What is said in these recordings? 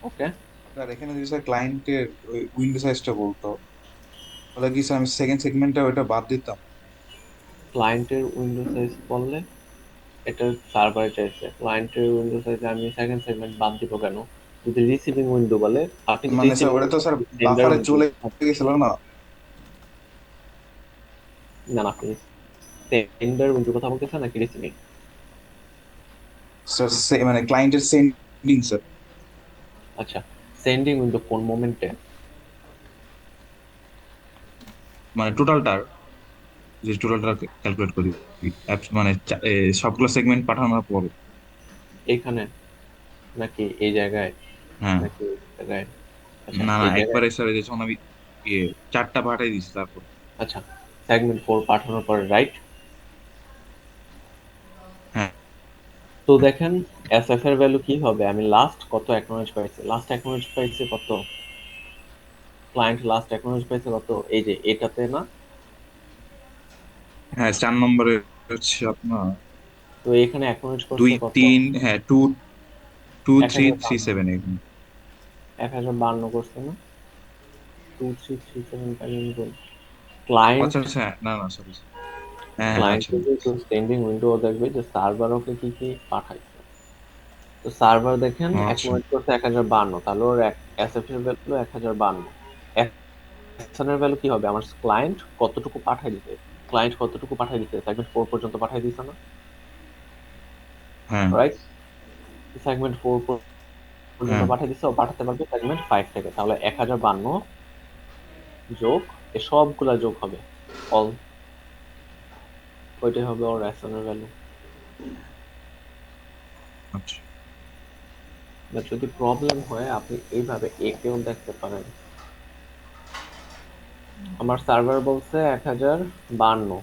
ওকে, আর এখানে যদি স্যার ক্লায়েন্টের উইন্ডো সাইজটা বলতো, তাহলে কি স্যার আমি সেকেন্ড সেগমেন্টটা ওইটা বাদ দিতাম? ক্লায়েন্টের উইন্ডো সাইজ বললে এটা সার্ভারে চাইছে, ক্লায়েন্টের উইন্ডো সাইজে আমি সেকেন্ড সেগমেন্ট বাদ দিব কেন? যদি রিসিভিং উইন্ডো বলে, আপনি কি মানে স্যার রিসিভিং ওটা তো স্যার সেন্ডার বাফারে উইন্ডো? চলে গেছিল না? না না, আপনি সেন্ডার উইন্ডোর কথা বলতেছেন নাকি রিসিভিং? স্যার মানে ক্লায়েন্টের সেন্ডিং স্যার। আচ্ছা, সেন্ডিং উইন্ডো কোন মোমেন্টে? মানে টোটালটার, যে টোটালটা ক্যালকুলেট করি মানে সবগুলো সেগমেন্ট পাঠানোর পরে। এইখানে নাকি এই জায়গায় হ্যাঁ। নাকি এই জায়গায়? আচ্ছা, না না, এই জায়গায়। একবারে স্যার যখন আমি ইয়ে চারটা পাঠাই দিচ্ছি তারপর। আচ্ছা, সেগমেন্ট 4 পাঠানোর পরে, রাইট? হ্যাঁ তো দেখেন, এসএফ এর ভ্যালু কি হবে? আমি লাস্ট কত অ্যাকনলেজ পাইছি, লাস্ট অ্যাকনলেজ পাইছি কত, ক্লায়েন্ট লাস্ট অ্যাকনলেজ পাইছে কত, এই যে এটাতে না? হ্যাঁ, 4 নম্বরে হচ্ছে আপনার তো এখানে অ্যাকনলেজ করছে দুই কত? তিন, হ্যাঁ, টু টু এক থ্রি হাজার থ্রি বান্ন সেভেন এখানে। 1052 করছে না? 2337 ক্লায়েন্ট। আচ্ছা আচ্ছা, না না, সরি। হ্যাঁ হ্যাঁ, আচ্ছা। ক্লায়েন্টের যে সেন্ডিং উইন্ডো দেখবে যে সার্ভার ওকে কি কি পাঠাইছে। তো সার্ভার দেখেন আচ্ছা অ্যাকনলেজ করছে 1052, তাহলে ওর এসএফ এর ভ্যালু 1052। এসএন এর ভ্যালু কি হবে? আমার ক্লায়েন্ট কতটুকু পাঠাই দিতে, ক্লায়েন্ট কতটুকু পাঠাই দিতে, সেগমেন্ট 4 পর্যন্ত পাঠাই দিছে না? হ্যাঁ রাইট? সেগমেন্ট 4 পর্যন্ত হ্যাঁ। পাঠিয়ে দিচ্ছে, ও পাঠাতে পারবে সেগমেন্ট 5 থেকে, তাহলে 1052 যোগ এ সবগুলা যোগ হবে, অল, ওইটাই হবে ওর রেশনের ভ্যালু। আচ্ছা বা যদি প্রবলেম হয় আপনি এইভাবে একেও দেখতে পারেন। আমার সার্ভার বলছে 1052,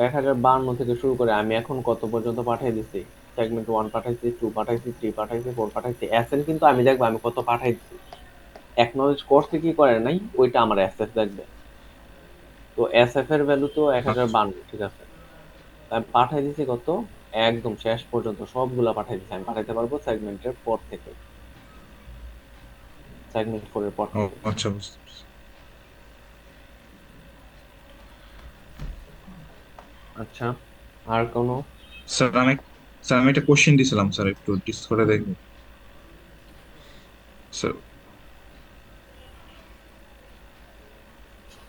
1052 থেকে শুরু করে আমি এখন কত পর্যন্ত পাঠিয়ে দিছি? সেগমেন্ট 1 পাঠাইছি, 2 পাঠাইছি, 3 পাঠাইছি, 4 পাঠাইছি, এসএন কিন্তু আমি দেখবো আমি কত পাঠাই দিছি। একনলেজ করছে কি করে নাই ওইটা আমার এসএফ দেখবে। তো এসএফ এর ভ্যালু তো আচ্ছা। 1052, ঠিক আছে? আমি পাঠাই দিছি কত, একদম শেষ পর্যন্ত সবগুলা পাঠাই দিছি, আমি পাঠাইতে পারবো সেগমেন্টের পর থেকে, সেগমেন্ট 4 এর পর ও থেকে। আচ্ছা, বুঝতে পারছি। আচ্ছা, আর কোনো? স্যার আমি স্যার আমি একটা কোশ্চেন দিছিলাম স্যার, একটু ডিসপ্লে দেখবেন স্যার?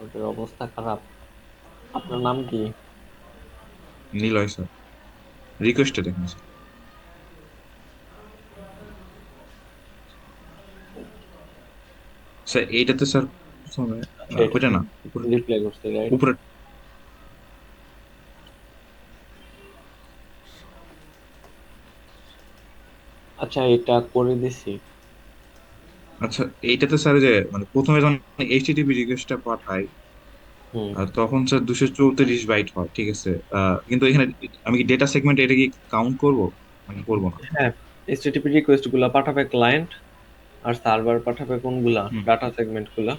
ওদের অবস্থা খারাপ। আপনার নাম কি? নিলয় স্যার, রিকোয়েস্টে দেখুন স্যার। স্যার এইটাতে স্যার প্রথমে আচ্ছা, এটা ওইটা না, উপরে রিপ্লাই করছে, রাইট? উপরে। আচ্ছা, এটা করে দিছি। আচ্ছা, এইটাতে স্যার যে মানে প্রথমে যখন এইচটিটিপি রিকোয়েস্টটা পাঠাই, হুম। তখন স্যার 234 বাইট হয়, ঠিক আছে। কিন্তু এখানে আমি কি ডেটা সেগমেন্ট এটা কি কাউন্ট করবো নাকি করবো না? হ্যাঁ, এইচটিটিপি রিকোয়েস্ট গুলা পাঠাবে ক্লায়েন্ট, আর সার্ভার পাঠাবে কোনগুলা, হুম। ডাটা সেগমেন্ট গুলা।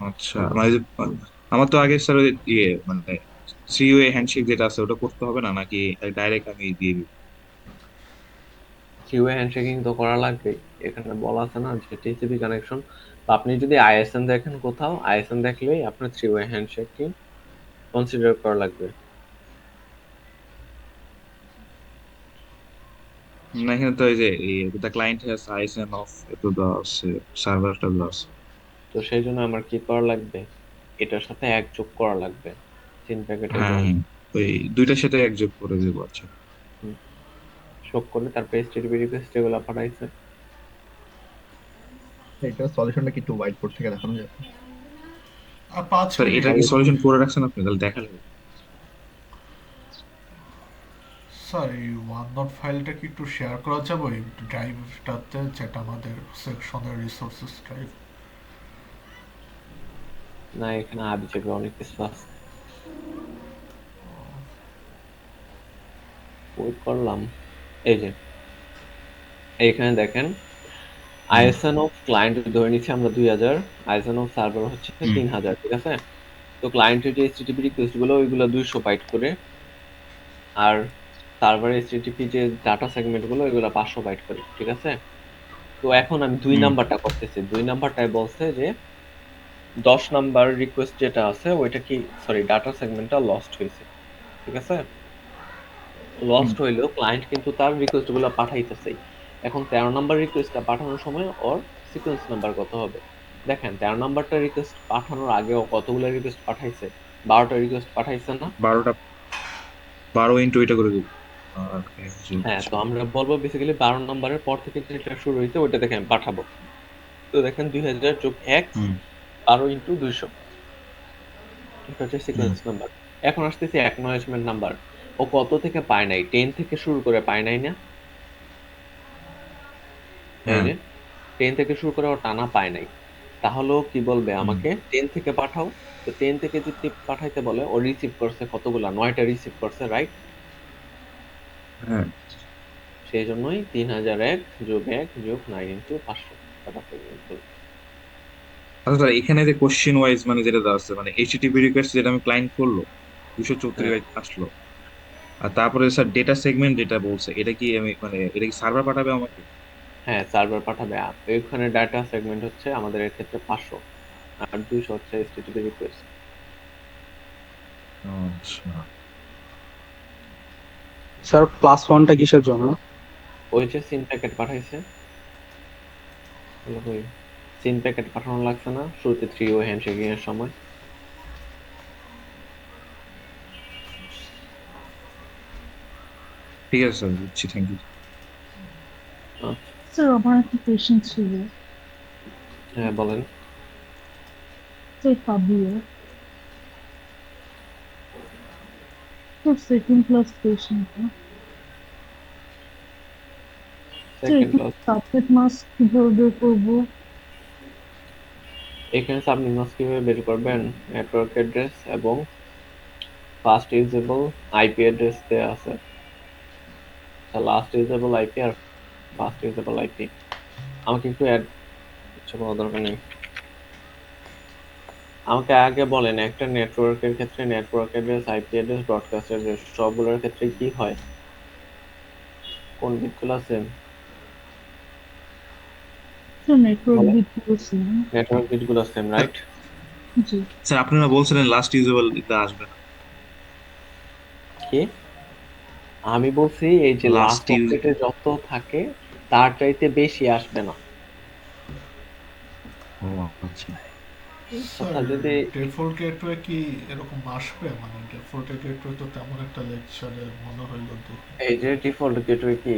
আচ্ছা, মানে আমার তো আগে স্যার ওই ইয়ে মানে থ্রি ওয়ে হ্যান্ডশেক যেটা আছে ওটা করতে হবে না নাকি ডাইরেক্ট আমি দিয়ে দিব? থ্রি ওয়ে হ্যান্ডশেকিং তো করা লাগবে, এখানে বলা আছে না যে টিসিপি কানেকশন। তো আপনি যদি আইএসএন দেখেন কোথাও, আইএসএন দেখলেই আপনার থ্রি ওয়ে হ্যান্ডশেকিং কনসিডার করা লাগবে। না, এখানে তো এই যে the client has ISN of এত দেওয়া আছে, সার্ভারটা দেওয়া আছে। তো সেই জন্য আমার কি করা লাগবে? এটার সাথে এক যোগ করা লাগবে, 3 প্যাকেটের হ্যাঁ জন্য। হ্যাঁ, ওই দুইটার সাথে এক যোগ করে দেবো, আচ্ছা। যোগ করে তারপরে এইচটিটিপি রিকোয়েস্ট এগুলো পাঠাইছে। এটা সলিউশনটা কি একটু হোয়াইট বোর্ড থেকে দেখানো যায়? আর 5 স্যার মিনিট। এটার কি সলিউশন করে রাখছেন আপনি? তাহলে দেখালে হবে। স্যার এই ওয়ান নট ফাইলটা কি একটু শেয়ার করা যাবে এই ড্রাইভটাতে, যেটা আমাদের সেকশনের রিসোর্সেস ড্রাইভ? না, এখানে হাবি যাবে অনেক কিছু আছে। ওয়েট করলাম, এই যে এইখানে দেখেন, হুম আইএসএন অফ ক্লায়েন্ট ধরে নিচ্ছি আমরা 2000, আইএসএন অফ সার্ভার হচ্ছে হুম 3000, ঠিক আছে? তো ক্লায়েন্টের যে এইচটিটিপি রিকোয়েস্ট গুলো ওইগুলো 200 বাইট করে, আর সার্ভার এইচটিটিপি যে ডাটা সেগমেন্ট গুলো এগুলো 500 বাইট করে, ঠিক আছে? তো এখন আমি 2 হুম নাম্বারটা করতেছি। 2 নাম্বারটায় বলছে যে 10 নাম্বার রিকোয়েস্ট যেটা আছে ওইটা কি, সরি, ডাটা সেগমেন্টটা লস্ট হয়েছে, ঠিক আছে? হুম। লস্ট হইলেও ক্লায়েন্ট কিন্তু তার রিকোয়েস্ট গুলো পাঠাইতেছেই। এখন 13 নাম্বার রিকোয়েস্টটা পাঠানোর সময় ওর সিকোয়েন্স নাম্বার কত হবে? দেখেন 13 নাম্বারটা রিকোয়েস্ট পাঠানোর আগেও কতগুলো রিকোয়েস্ট পাঠাইছে? 12টা রিকোয়েস্ট পাঠাইছে না? 12টা, 12 ইন্টু এটা করে দিব। আর হ্যাঁ, তো আমরা বলবো বেসিক্যালি 12 নাম্বারের পর থেকে যেটা শুরু হইছে ওইটা দেখে আমি পাঠাবো। তো দেখেন 2000 যোগ 1 হুম 12 ইন্টু 200, এটা হচ্ছে হুম সিকোয়েন্স নাম্বার। এখন আসতেছি অ্যাকনলেজমেন্ট নাম্বার। ও কত থেকে পায় নাই? 10 থেকে শুরু করে পায় নাই না? এই হ্যাঁ যে 10 থেকে শুরু করে ও টানা পায় নাই। তাহলেও কি বলবে হুম আমাকে 10 থেকে পাঠাও। তো 10 থেকে যদি পাঠাইতে বলে ও রিসিভ করছে কতগুলা? 9টা রিসিভ করছে, রাইট? হ্যাঁ। সেই জন্যই 3001 যোগ 1 যোগ 9 ইন্টু 500 টাকা পেমেন্ট হলো। আচ্ছা স্যার, এখানে যে কোশ্চেন ওয়াইজ মানে যেটা দেওয়া আছে, মানে এইচটিটিপি রিকোয়েস্ট যেটা আমি ক্লায়েন্ট করলো 234 হ্যাঁ, বাইট আসলো, আর তারপরে স্যার ডেটা সেগমেন্ট যেটা বলছে, এটা কি আমি মানে এটা কি সার্ভার পাঠাবে আমাকে? হ্যাঁ, সার্ভার পাঠাবে। এখানে ডাটা সেগমেন্ট হচ্ছে আমাদের এর ক্ষেত্রে 500 আর 200 হচ্ছে HTTP রিকোয়েস্ট। আচ্ছা। স্যার প্লাস ওয়ানটা কিসের জন্য? ওই যে সিন প্যাকেট পাঠাইছে, ওই সিন প্যাকেট পাঠানো লাগছে না শুরুতে 3 হ্যান্ডশেকিং এর সময়? ঠিক আছে স্যার, বুঝছি, থ্যাংক ইউ। আচ্ছা, স্যার আমার একটা কোয়েশ্চেন ছিল। হ্যাঁ বলেন। Sir Kabir, sir second class patient, sir second এখানে ক্লাস, সাবজেক্ট মাস্ক কিভাবে বের করবো? এখানে সাবনেট মাস্ক কিভাবে বের করবেন? নেটওয়ার্ক অ্যাড্রেস এবং ফার্স্ট ইউজেবল আইপি অ্যাড্রেস দেওয়া আছে। লাস্ট ইউজেবল আইপি আর ফার্স্ট ইউজেবল আইপি। আমাকে একটু অ্যাড, কিছু করার দরকার নেই। আমাকে আগে বলেন একটা নেটওয়ার্কের ক্ষেত্রে network address, IP address, broadcast address সবগুলোর ক্ষেত্রে কি হয়? কোন বিটগুলো সেম? স্যার নেটওয়ার্ক বলেন। বিট করেছেন। নেটওয়ার্ক বিটগুলো সেম, রাইট? জি। স্যার আপনারা বলছিলেন লাস্ট ইউজেবল এটা আসবে না। কি? আমি বলছি এই যে লাস্ট লাস্ট ইউজ অপারেটে যত থাকে তার চাইতে বেশি আসবে না। ও আচ্ছা। স্যার কথা যদি ডিফল্ট গেটওয়ে কি এরকম আসবে? মানে ডিফল্ট গেটওয়ে তো তেমন একটা লেকচারে মনে হইলো দেখি। এই যে ডিফল্ট গেটওয়ে কি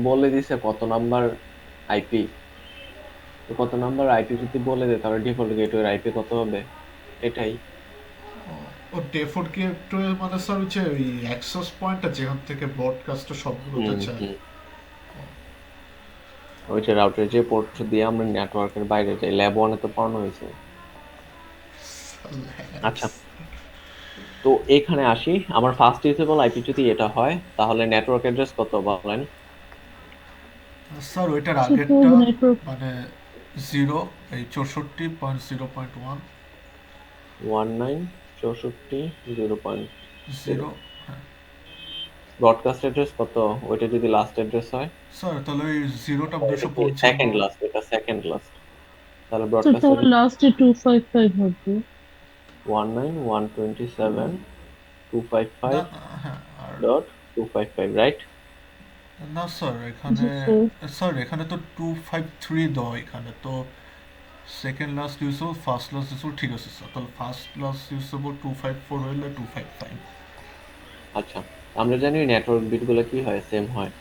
বলে দিছে কত নাম্বার আইপি, তো কত নাম্বার আইপি যদি বলে দেয় তাহলে ডিফল্ট গেটওয়ের আইপি কত হবে, এটাই। ও ডিফল্ট গেটওয়ে মানে স্যার ওই যে ওই অ্যাক্সেস পয়েন্টটা যেখান থেকে ব্রডকাস্টটা সবগুলোতে হুম যায়। হুম ওই যে রাউটার যে পোর্ট দিয়ে আমরা নেটওয়ার্কের বাইরে যাই, ল্যাব ওয়ানে তো পড়ানো হয়েছে। আচ্ছা, তো এখানে আসি। আমার ফার্স্ট ইউজেবল আইপি যদি এটা হয় তাহলে নেটওয়ার্ক অ্যাড্রেস কত বলেন? স্যার ওইটার সেটা আগেরটা নেটওয়ার্ক মানে 0 এই 64.0.1 1964.0.0। 0। হ্যাঁ ব্রডকাস্ট অ্যাড্রেস কত ওইটা যদি লাস্ট অ্যাড্রেস হয়? স্যার তাহলে ওই জিরোটা এটা কি 255। Second last? এটা সেকেন্ড লাস্ট। তাহলে স্যার ব্রডকাস্ট তাহলে অ্যাড্রেস লাস্টে 255 হবে। না 19127255 হ্যাঁ আর ডট 255, রাইট? না স্যার এখানে, জি স্যার। স্যার এখানে তো 253 দাও, এখানে তো second last usable first last usable ঠিক আছে স্যার, তাহলে ফার্স্ট লাস্ট ইউজেবল 254 হইলে 255। আচ্ছা, আমরা জানি নেটওয়ার্ক বিটগুলো কি হয়, সেম হয়।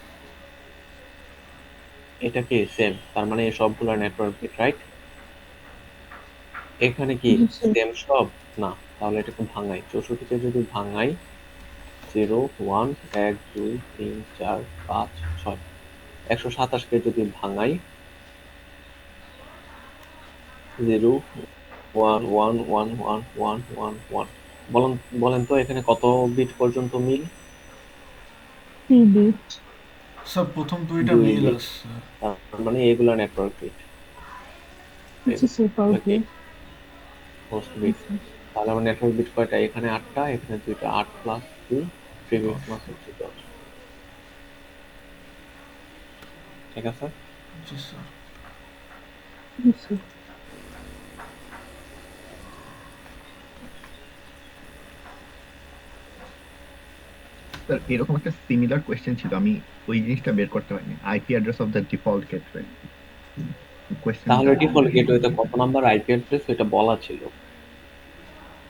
এটা কি সেম, তার মানে এই সবগুলো নেটওয়ার্ক বিট, রাইট? এখানে কি জি স্যার। সেম সব? না, তাহলে এটাকে ভাঙাই। 64কে যদি ভাঙাই 0 1 1 2 3 4 5 6, 127কে যদি ভাঙাই 0 1 1 1 1 1 1 1, বলেন, বলেন তো এখানে কত বিট পর্যন্ত মিল? 3 বিট। স্যার প্রথম দুইটা 2 মিল বিট। আছে। তার মানে এগুলা নেটওয়ার্ক বিট, জি স্যার এগুলা কি পারবে। হোস্ট জি বিট। স্যার। তাহলে আমার নেটওয়ার্ক বিট কয়টা? এখানে 8টা, এখানে 2টা, 8 প্লাস 2 প্রিভিয়াস মাস হচ্ছে 10। ঠিক আছে? জি স্যার। জি স্যার। স্যার এরকম একটা সিমিলার কোয়েশ্চেন ছিল, আমি ওই জিনিসটা বের করতে পারিনি, IP address of the default gateway কোয়েশ্চেনটা। তাহলে ডিফল্ট গেটওয়েতে কত নাম্বার আইপি অ্যাড্রেস এটা বলা ছিল।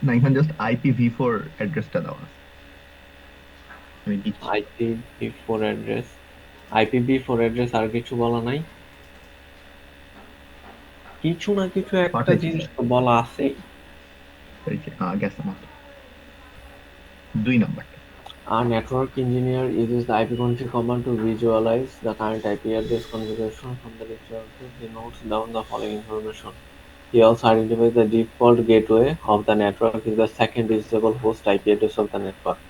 না, এখানে জাস্ট IPv4 অ্যাড্রেসটা দেওয়া আছে, আমি দিচ্ছি। IPv4 অ্যাড্রেস, IPv4 অ্যাড্রেস আর কিছু বলা নাই? কিছু না কিছু একটা পাঠাইছি জিনিস স্যার, তো বলা আছে। এই যে গেছে মাত্র 2 নাম্বারটা। Our network engineer uses the IP config command to visualize the current IP address configuration from the network. He notes down the following information. He also identifies the default gateway of the network is the second usable host IP address of the network.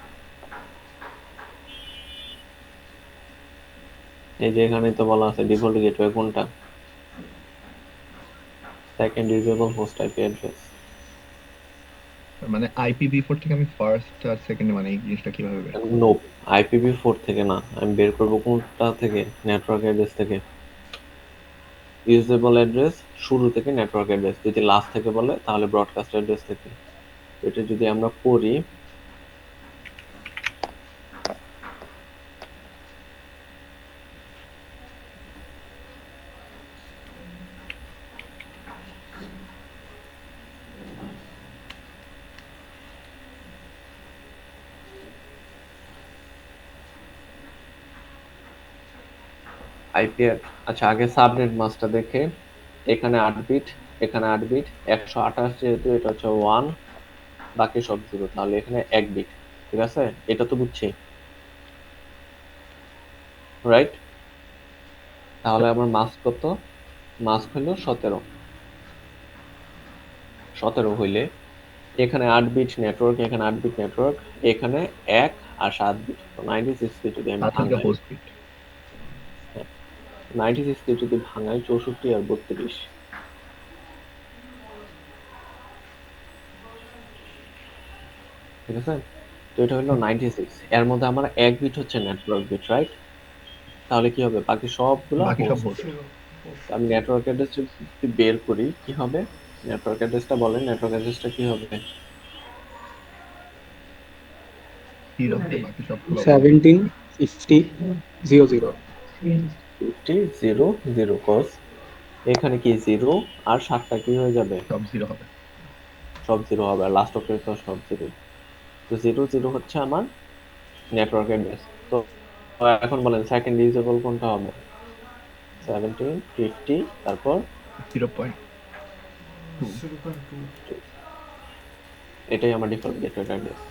এই যে এখানে তো বলা আছে default gateway কোনটা, second usable host IP address. মানে IPv4 থেকে আমি ফার্স্ট আর সেকেন্ড, মানে এই জিনিসটা কিভাবে বের করব? নো, IPv4 থেকে না, আমি বের করব কোনটা থেকে, নেটওয়ার্ক অ্যাড্রেস থেকে। ইউজেবল অ্যাড্রেস শুরু থেকে, নেটওয়ার্ক অ্যাড্রেস যদি লাস্ট থেকে বলে তাহলে ব্রডকাস্ট অ্যাড্রেস থেকে। এটা যদি আমরা করি, আইপি, আচ্ছা আগে সাবনেট মাস্কটা দেখে, এখানে 8 বিট, এখানে 8 বিট, 128 যেহেতু এটা হচ্ছে 1, বাকি সব 0, তাহলে এখানে 1 বিট। ঠিক আছে, এটা তো বুঝছি, রাইট? তাহলে আমার মাস্ক কত? মাস্ক হলো 17 হইলে এখানে 8 বিট নেটওয়ার্ক, এখানে 8 বিট নেটওয়ার্ক, এখানে 1 আর 7 বিট, তো 96 কে যদি আমি 7 হচ্ছে ভাঙাই, হোস্ট বিট। 96 কে যদি ভাঙাই 64 আর 32, ঠিক আছে? তো এটা হলো 96, এর মধ্যে আমার 1 বিট হচ্ছে নেটওয়ার্ক বিট, রাইট? তাহলে কি হবে, বাকি সবগুলো বাকি সব হোস্ট। হোস্ট। আমি নেটওয়ার্ক অ্যাড্রেস যদি বের করি কি হবে, নেটওয়ার্ক অ্যাড্রেসটা বলেন, নেটওয়ার্ক অ্যাড্রেসটা কি হবে? 0, বাকি সবগুলো 17 50 00। 50 0 0, কজ এখানে কি 0 আর 7টা কি হয়ে যাবে, সব 0 হবে। সব 0 হবে, আর লাস্ট অফ তো সব 0। তো 0 0 হচ্ছে আমার নেটওয়ার্ক অ্যাড্রেস। তো এখন বলেন সেকেন্ড ইউজেবল কোনটা হবে? 17 50, তারপর 0.2। 0.2। এটাই আমার default gateway address.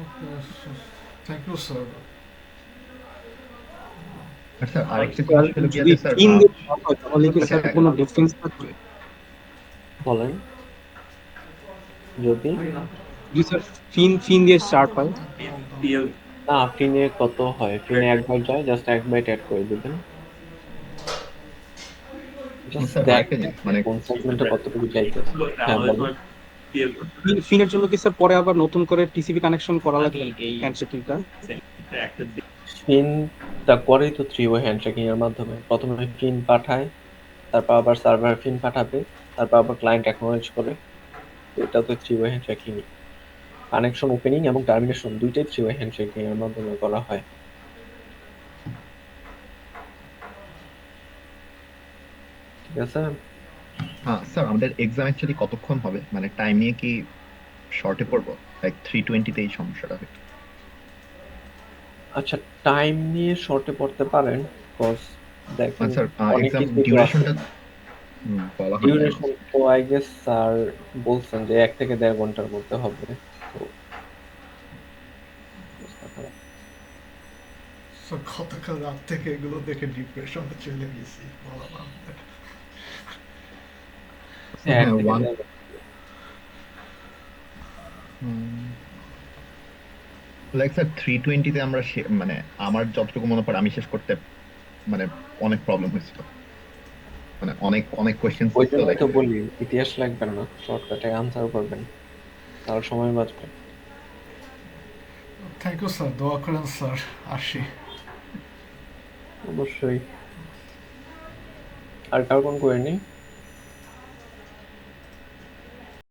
Okay thank you sir. আচ্ছা আরেকটা স্যার জিনিস হলো কি যদি স্যার, 3 দিয়ে ভাগ হয় তাহলে কি স্যার কোনো ডিফারেন্স থাকবে? বলেন, যদি জি স্যার, ফিন দিয়ে স্টার্ট হয়। না, ফিনে কত হয়, ফিনে 1 বাইট যায়, জাস্ট 1 বাইট অ্যাড করে দিবেন। জাস্ট স্যার দেখ আরেকটা জিনিস, মানে কোন সেগমেন্টে কতটুকু চাইতেছে। হ্যাঁ বলেন। ফিনের জন্য কি স্যার পরে আবার নতুন করে টিসিপি কানেকশন করা লাগবে এই হ্যান্ডশেকিংটা? ফিনটা করেই তো 3 ওয়ে হ্যান্ডশেকিং এর মাধ্যমে, প্রথমে ফিন পাঠায়, তারপর আবার সার্ভার ফিন পাঠাবে, তারপর আবার ক্লায়েন্ট অ্যাকনলেজ করে। তো এটা তো 3 ওয়ে হ্যান্ডশেকিং। কানেকশন ওপেনিং এবং টার্মিনেশন দুইটাই 3 ওয়ে হ্যান্ডশেকিং এর মাধ্যমে করা হয়। ঠিক আছে? হ্যাঁ স্যার, আমাদের এক্সাম অ্যাকচুয়ালি কতক্ষণ হবে, মানে টাইম নিয়ে কি শর্টে পড়বো? লাইক 3:20 তে এই সমস্যাটা হয়। আচ্ছা, টাইম নিয়ে শর্টে পড়তে পারেন, কজ দেখেন স্যার অনেক এক্সাম কিছুই তো আছে। ডিউরেশনটা বলা হয় নাই। ডিউরেশন তো আই গেস স্যার বলছেন যে 1 থেকে 1.5 ঘন্টার মধ্যে হবে। তো অবস্থা খারাপ। স্যার গতকাল রাত থেকে এগুলো দেখে ডিপ্রেশনে চলে গেছি, বলা না। হ্যাঁ, 1 হ্যাঁ থেকে ওয়ান 1.5 ঘন্টা। লাইক স্যার 3:20 তে আমরা মানে আমার যতটুকু মনে পড়ে আমি শেষ করতে মানে অনেক প্রবলেম হয়েছিল, মানে অনেক অনেক কোয়েশ্চেন ওই ছিল জন্যই লাইক তো বলি ইতিহাস লাগবে না, শর্টকাটে আনসার করবেন, তাহলে সময় বাঁচবে। থ্যাংক ইউ স্যার, দোয়া করেন স্যার, আসি। অবশ্যই। আর কার কোন করিনি।